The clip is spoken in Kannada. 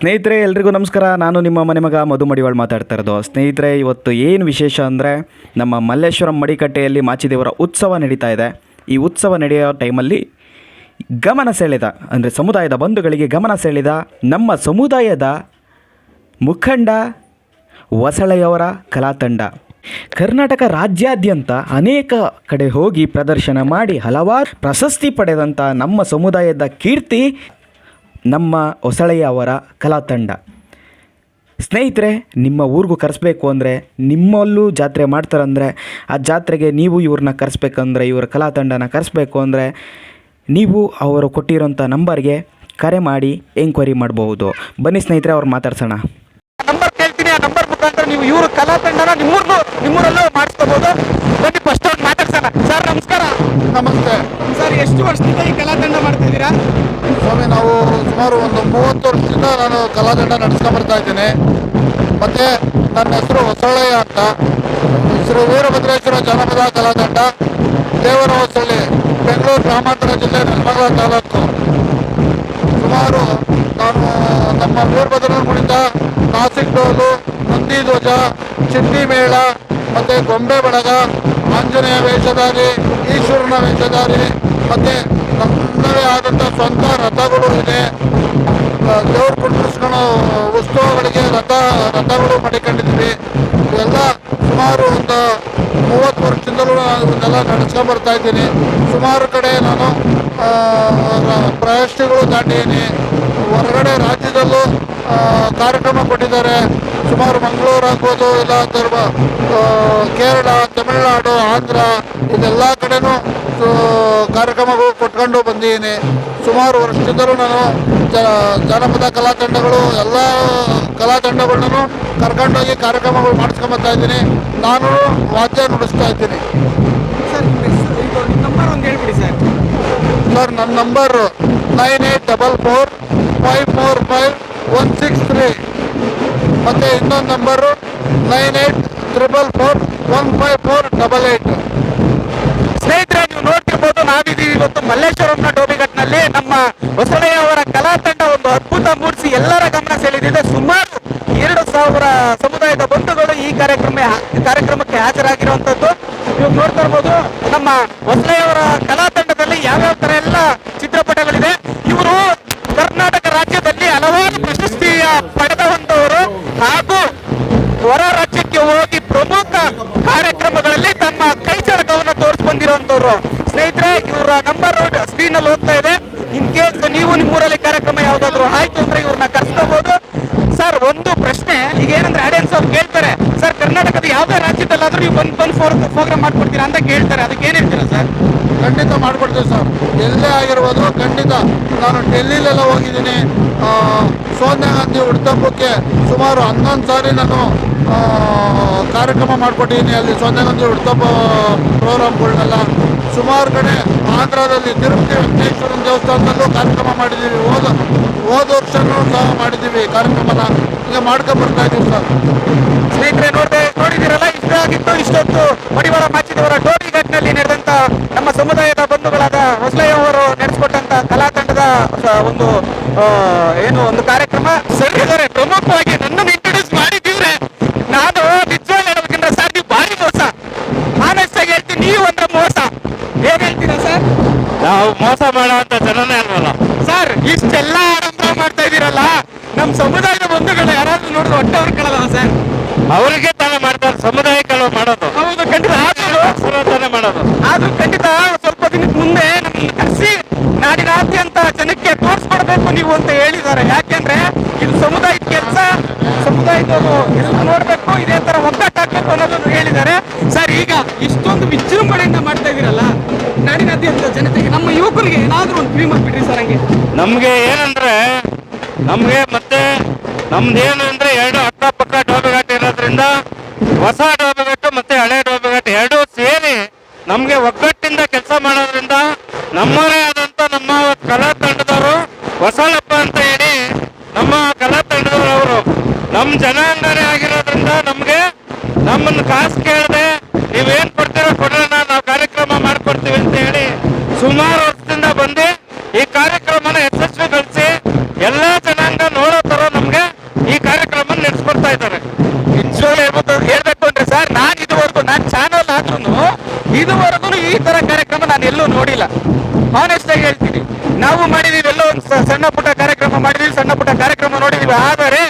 ಸ್ನೇಹಿತರೆ ಎಲ್ರಿಗೂ ನಮಸ್ಕಾರ. ನಾನು ನಿಮ್ಮ ಮನೆ ಮಗ ಮಧು ಮಡಿವಾಳ್ ಮಾತಾಡ್ತಾ ಇರೋದು. ಸ್ನೇಹಿತರೆ, ಇವತ್ತು ಏನು ವಿಶೇಷ ಅಂದರೆ ನಮ್ಮ ಮಲ್ಲೇಶ್ವರಂ ಮಡಿಕಟ್ಟೆಯಲ್ಲಿ ಮಾಚಿದೇವರ ಉತ್ಸವ ನಡೀತಾ ಇದೆ. ಈ ಉತ್ಸವ ನಡೆಯೋ ಟೈಮಲ್ಲಿ ಗಮನ ಸೆಳೆದ ಅಂದರೆ ಸಮುದಾಯದ ಬಂಧುಗಳಿಗೆ ಗಮನ ಸೆಳೆದ ನಮ್ಮ ಸಮುದಾಯದ ಮುಖಂಡ ಹೊಸಳೆಯವರ ಕಲಾತಂಡ ಕರ್ನಾಟಕ ರಾಜ್ಯಾದ್ಯಂತ ಅನೇಕ ಕಡೆ ಹೋಗಿ ಪ್ರದರ್ಶನ ಮಾಡಿ ಹಲವಾರು ಪ್ರಶಸ್ತಿ ಪಡೆದಂಥ ನಮ್ಮ ಸಮುದಾಯದ ಕೀರ್ತಿ ನಮ್ಮ ಹೊಸಳೆಯವರ ಕಲಾತಂಡ. ಸ್ನೇಹಿತರೆ, ನಿಮ್ಮ ಊರಿಗೂ ಕರೆಸ್ಬೇಕು ಅಂದರೆ, ನಿಮ್ಮಲ್ಲೂ ಜಾತ್ರೆ ಮಾಡ್ತಾರಂದರೆ ಆ ಜಾತ್ರೆಗೆ ನೀವು ಇವ್ರನ್ನ ಕರೆಸ್ಬೇಕಂದ್ರೆ, ಇವರ ಕಲಾತಂಡನ ಕರೆಸ್ಬೇಕು ಅಂದರೆ ನೀವು ಅವರು ಕೊಟ್ಟಿರೋಂಥ ನಂಬರ್ಗೆ ಕರೆ ಮಾಡಿ ಎಂಕ್ವೈರಿ ಮಾಡಬಹುದು. ಬನ್ನಿ ಸ್ನೇಹಿತರೆ, ಅವ್ರು ಮಾತಾಡ್ಸೋಣ. ನಂಬರ್ ಕೇಳ್ತೀನಿ, ಆ ನಂಬರ್ ಮುಖಾಂತರ ನೀವು ಇವರು ಕಲಾತಂಡನ ನಿಮ್ಮೂರಲ್ಲೂ ಮಾಡಿಸ್ಕೋಬಹುದು. ಬನ್ನಿ ಫಸ್ಟ್ ಅವ್ರು ಮಾತಾಡ್ಸೋಣ. ಸರ್ ನಮಸ್ಕಾರ. ನಮಸ್ತೆ ಸರ್, ಎಷ್ಟು ವರ್ಷದಿಂದ ಈ ಕಲಾತಂಡ ಮಾಡ್ತಾ ಇದ್ದೀರಾ? ಸ್ವಾಮಿ, ನಾವು ಸುಮಾರು ಒಂದು 30 ವರ್ಷದಿಂದ ನಾನು ಕಲಾತಂಡ ನಡೆಸ್ಕೊಂಡು ಬರ್ತಾ ಇದ್ದೀನಿ. ಮತ್ತು ನನ್ನ ಹೆಸರು ಹೊಸಳ್ಳಿ ಅಂತ. ಶ್ರೀ ವೀರಭದ್ರೇಶ್ವರ ಜನಪದ ಕಲಾತಂಡ, ದೇವರ ಹೊಸಳ್ಳಿ, ಬೆಂಗಳೂರು ಗ್ರಾಮಾಂತರ ಜಿಲ್ಲೆ, ನೆಲಮಂಗಲ ತಾಲೂಕು. ಸುಮಾರು ನಾನು ನಮ್ಮ ವೀರಭದ್ರನ ಕುಣಿತ, ನಾಸಿಕ್ ಡೋಲು, ನಂದಿ ಧ್ವಜ, ಚಿಂದಿ ಮೇಳ ಮತ್ತು ಗೊಂಬೆ ಬಡಗ, ಆಂಜನೇಯ ವೇಷಧಾರಿ, ಈಶ್ವರನ ವೇಷಧಾರಿ, ಮತ್ತು ನಮ್ಮದೇ ಆದಂಥ ಸ್ವಂತ ರಥಗಳು ಇದೆ. ದೇವ್ರ ಕುಂಡ್ರಿಸ್ಕೊಳ್ಳೋ ಉತ್ಸವಗಳಿಗೆ ರಥಗಳು ಮಾಡಿಕೊಂಡಿದ್ದೀವಿ. ಇವೆಲ್ಲ ಸುಮಾರು ಒಂದು 30 ವರ್ಷದಿಂದಲೂ ನಾನು ಇವನ್ನೆಲ್ಲ ನಡೆಸ್ಕೊಂಡು ಬರ್ತಾ ಇದ್ದೀನಿ. ಸುಮಾರು ಕಡೆ ನಾನು ಪ್ರಶಸ್ತಿಗಳು ದಾಟಿದ್ದೀನಿ. ಹೊರಗಡೆ ರಾಜ್ಯದಲ್ಲೂ ಕಾರ್ಯಕ್ರಮ ಕೊಟ್ಟಿದ್ದಾರೆ. ಸುಮಾರು ಮಂಗಳೂರು ಆಗ್ಬೋದು, ಇಲ್ಲ ಕೇರಳ, ತಮಿಳುನಾಡು, ಆಂಧ್ರ, ಇದೆಲ್ಲ ಕಡೆನೂ ಕಾರ್ಯಕ್ರಮಗಳು ಕೊಟ್ಕೊಂಡು ಬಂದಿದ್ದೀನಿ. ಸುಮಾರು ವರ್ಷದಿಂದಲೂ ನಾನು ಜನಪದ ಕಲಾತಂಡಗಳು ಎಲ್ಲ ಕಲಾತಂಡಗಳನ್ನೂ ಕರ್ಕೊಂಡೋಗಿ ಕಾರ್ಯಕ್ರಮಗಳು ಮಾಡಿಸ್ಕೊಂಬರ್ತಾ ಇದ್ದೀನಿ. ನಾನು ವಾದ್ಯ ನುಡಿಸ್ತಾ ಇದ್ದೀನಿ. ಸರ್, ನಿಮ್ಮ ನಂಬರ್ ಒಂದು ಹೇಳ್ಬಿಡಿ ಸರ್. ಸರ್, ನನ್ನ ನಂಬರು 9844545163 ಮತ್ತು ಇನ್ನೊಂದು ನಂಬರು 9844415488. ಸ್ನೇಹಿತರೆ, ನೀವು ನೋಡ್ತಿರ್ಬೋದು, ನಾವಿದ್ದೀವಿ ಇವತ್ತು ಮಲ್ಲೇಶ್ವರಂನ ಡೋಬಿಘಟ್ನಲ್ಲಿ. ನಮ್ಮ ಹೊಸಳೆಯವರ ಕಲಾತಂಡ ಒಂದು ಅದ್ಭುತ ಮೂಡಿಸಿ ಎಲ್ಲರ ಗಮನ ಸೆಳೆದಿದೆ. ಸುಮಾರು 2000 ಸಮುದಾಯದ ಬಂಧುಗಳು ಈ ಕಾರ್ಯಕ್ರಮಕ್ಕೆ ಹಾಜರಾಗಿರುವಂಥದ್ದು ನೀವು ನೋಡ್ತಾ ಇರ್ಬೋದು. ನಮ್ಮ ಹೊಸಳೆಯವರ ಕಲಾತಂಡದಲ್ಲಿ ಯಾವ್ಯಾವ ತರ ಎಲ್ಲ ಚಿತ್ರಪಟಗಳಿದೆ. ಇವರು ಕರ್ನಾಟಕ ರಾಜ್ಯದಲ್ಲಿ ಹಲವಾರು ಪ್ರಶಸ್ತಿಯ ಪಡೆದಂತವರು ಹಾಗೂ ಹೊರ ರಾಜ್ಯಕ್ಕೆ ಹೋಗಿ ಪ್ರಮುಖ ಕಾರ್ಯಕ್ರಮಗಳಲ್ಲಿ ತಮ್ಮ ಕೈಚಳಕವನ್ನು ತೋರಿಸಿ ಬಂದಿರುವಂತವ್ರು. ಸ್ನೇಹಿತರೆ, ಇವರ ನಂಬರ್ ಸ್ಕ್ರೀನ್ ಅಲ್ಲಿ ಹೋಗ್ತಾ ಇದೆ. ಇನ್ ಕೇಸ್ ನೀವು ನಿಮ್ಮೂರಲ್ಲಿ ಕಾರ್ಯಕ್ರಮ ಯಾವ್ದಾದ್ರು ಆಯ್ತು ಅಂದ್ರೆ ಇವ್ರನ್ನ ಕರ್ಸ್ಕೋಬಹುದು. ಸರ್, ಒಂದು ಪ್ರಶ್ನೆ, ಈಗ ಏನಂದ್ರೆ ಆಡಿಯನ್ಸ್ ಅವ್ರು ಕೇಳ್ತಾರೆ, ಸರ್ ಕರ್ನಾಟಕದ ಯಾವ್ದೇ ರಾಜ್ಯದಲ್ಲಾದ್ರೂ ನೀವು ಬಂದು ಪ್ರೋಗ್ರಾಮ್ ಮಾಡ್ಕೊಡ್ತೀರಾ ಅಂತ ಕೇಳ್ತಾರೆ. ಅದಕ್ಕೆ ಏನ್ ಹೇಳ್ತೀರಾ ಸರ್? ಖಂಡಿತ ಮಾಡಿಕೊಡ್ತೀವಿ ಸರ್, ಎಲ್ಲೇ ಆಗಿರ್ಬೋದು. ಖಂಡಿತ ನಾನು ಡೆಲ್ಲಿಲೆಲ್ಲ ಹೋಗಿದ್ದೀನಿ. ಸೋನಿಯಾ ಗಾಂಧಿ ಹುಟ್ಟುಹಬ್ಬಕ್ಕೆ ಸುಮಾರು 11 ಸಾರಿ ನಾನು ಕಾರ್ಯಕ್ರಮ ಮಾಡಿಕೊಟ್ಟಿದ್ದೀನಿ. ಅಲ್ಲಿ ಸೋನಿಯಾ ಗಾಂಧಿ ಹುಟ್ಟುಹಬ್ಬ ಪ್ರೋಗ್ರಾಮ್ಗಳನ್ನೆಲ್ಲ ಸುಮಾರು ಕಡೆ ಆಂಧ್ರದಲ್ಲಿ ತಿರುಪತಿ ವೆಂಕಟೇಶ್ವರನ ದೇವಸ್ಥಾನದಲ್ಲೂ ಕಾರ್ಯಕ್ರಮ ಮಾಡಿದ್ದೀವಿ. ಹೋದ ವರ್ಷನೂ ಸಹ ಮಾಡಿದ್ದೀವಿ ಕಾರ್ಯಕ್ರಮನ. ಈಗ ಮಾಡ್ಕೊಂಡ್ಬರ್ತಾ ಇದ್ದೀವಿ ಸರ್. ಸ್ನೇಹಿತರೆ, ನೋಡಿದಿರಲ್ಲ, ಇಷ್ಟೊತ್ತು ಮಡಿವಾಳ ಮಾಚಿದೇವರ ಡೋಬಿಘಟ್ನಲ್ಲಿ ನಡೆದಂತ ನಮ್ಮ ಸಮುದಾಯದ ಬಂಧುಗಳಾದ ಹೊಸಳೆಯವರು ನಡೆಸಿಕೊಟ್ಟಂತ ಕಲಾತಂಡದ ಒಂದು ಒಂದು ಕಾರ್ಯಕ್ರಮ. ಸರಿ ಇದ್ದಾರೆ, ಪ್ರಮುಖವಾಗಿ ನನ್ನನ್ನು ಇಂಟ್ರೊಡ್ಯೂಸ್ ಮಾಡಿದ್ದೀವ್ರೆ. ನಾನು ನಿಜವಾಗ್ಲೂ ಹೇಳಬೇಕಂದ್ರೆ ಸರ್, ನೀವು ಭಾರಿ ಮೋಸ. ಆನೆಸ್ಟ್ ಆಗಿ ಹೇಳ್ತೀನಿ, ನೀವು ಅಂದ್ರೆ ಮೋಸ. ಏನ್ ಹೇಳ್ತೀರಾ ಸರ್? ನಾವು ಮೋಸ ಮಾಡೋ ಅಂತ ಜನನೇ ಅಲ್ವಲ್ಲ ಸರ್. ಇಷ್ಟೆಲ್ಲ ಆಡಂಬರ ಮಾಡ್ತಾ ಇದೀರಲ್ಲ, ನಮ್ಮ ಸಮುದಾಯದ ಬಂಧುಗಳು ಯಾರಾದ್ರೂ ನೋಡಿದ್ರೆ ಹೊಟ್ಟೆ ಹೊರ್ಕೊಳ್ಳಲ್ಲ ಸರ್? ಅವರಿಗೆ ತಾನೇ ಮಾಡ್ತಾರೆ, ಸಮುದಾಯಕ್ಕೆ ಮಾಡೋದು. ಹೌದು, ಖಂಡಿತ. ತಾನೇ ಮಾಡೋದು. ಆದ್ರೂ ಖಂಡಿತ ಸ್ವಲ್ಪ ದಿನದ ಮುಂದೆ ನಮ್ಗೆ ಕರೆಸಿ ನಾಡಿನಾದ್ಯಂತ ಜನಕ್ಕೆ ತೋರಿಸ್ಕೊಡ್ಬೇಕು ನೀವು ಅಂತ ಹೇಳಿದ್ದಾರೆ. ಯಾಕೆಂದ್ರೆ ಇದು ಸಮುದಾಯದ ಕೆಲಸ, ಸಮುದಾಯದವರು ಎಲ್ಲ ನೋಡ್ಬೇಕು, ಇದೇ ತರ ಒಗ್ಗಟ್ಟಾಗ್ಬೇಕು ಅನ್ನೋದನ್ನು ಹೇಳಿದ್ದಾರೆ. ಸರ್, ಈಗ ಇಷ್ಟೊಂದು ವಿಜೃಂಭಣೆಯಿಂದ ಮಾಡ್ತಾ ಇದೀರಲ್ಲ, ನಾಡಿನಾದ್ಯಂತ ಜನತೆಗೆ, ನಮ್ಮ ಯುವಕರಿಗೆ ಏನಾದ್ರೂ ಒಂದು ಕಿವಿ ಮಾಡ್ಬಿಡ್ರಿ ಸರ್. ಹಂಗೆ ನಮ್ಗೆ ಏನಂದ್ರೆ, ನಮ್ಗೆ ಮತ್ತೆ ನಮ್ದೇನಂದ್ರೆ 2 ಅಕ್ಕಪಕ್ಕ ಡೋಬಿಘಾಟ್ ಇರೋದ್ರಿಂದ ಹೊಸ ಡೋಬಿಘಾಟ್ ಮತ್ತೆ ಹಳೆ ಡೋಬಿಘಾಟ್ ಎರಡೂ ಸೇರಿ ನಮ್ಗೆ ಒಗ್ಗಟ್ಟಿಂದ ಕೆಲಸ ಮಾಡೋದ್ರಿಂದ ನಮ್ಮವರೇ ಆದಂತ ನಮ್ಮ ಕಲಾತಂಡದವರು ಹೊಸಳಪ್ಪ ಅಂತ ಹೇಳಿ ನಮ್ಮ ಕಲಾತಂಡದವರು ನಮ್ಮ ಜನಾಂಗನೇ ಆಗಿರೋದ್ರಿಂದ ನಮ್ಗೆ ನಮ್ಮನ್ನು ಕಾಸು ಕೇಳದೆ ನೀವೇನ್ ಕೊಡ್ತೀರೋ ಕೊಡೋಣ, ನಾವು ಕಾರ್ಯಕ್ರಮ ಮಾಡ್ಕೊಡ್ತೀವಿ ಅಂತ ಹೇಳಿ ಸುಮಾರು ವರ್ಷದಿಂದ ಬಂದು ಈ ಕಾರ್ಯಕ್ರಮನ ಯಶಸ್ವಿಗೊಳಿಸಿ ಎಲ್ಲಾ ಜನಾಂಗ ನೋಡೋ ತರ ನಮ್ಗೆ ಸಣ್ಣ ಪುಟ್ಟ ಕಾರ್ಯಕ್ರಮ ಮಾಡಿದೀವಿ, ಸಣ್ಣ ಪುಟ್ಟ ಕಾರ್ಯಕ್ರಮ ನೋಡಿದೀವಿ. ಆದರೆ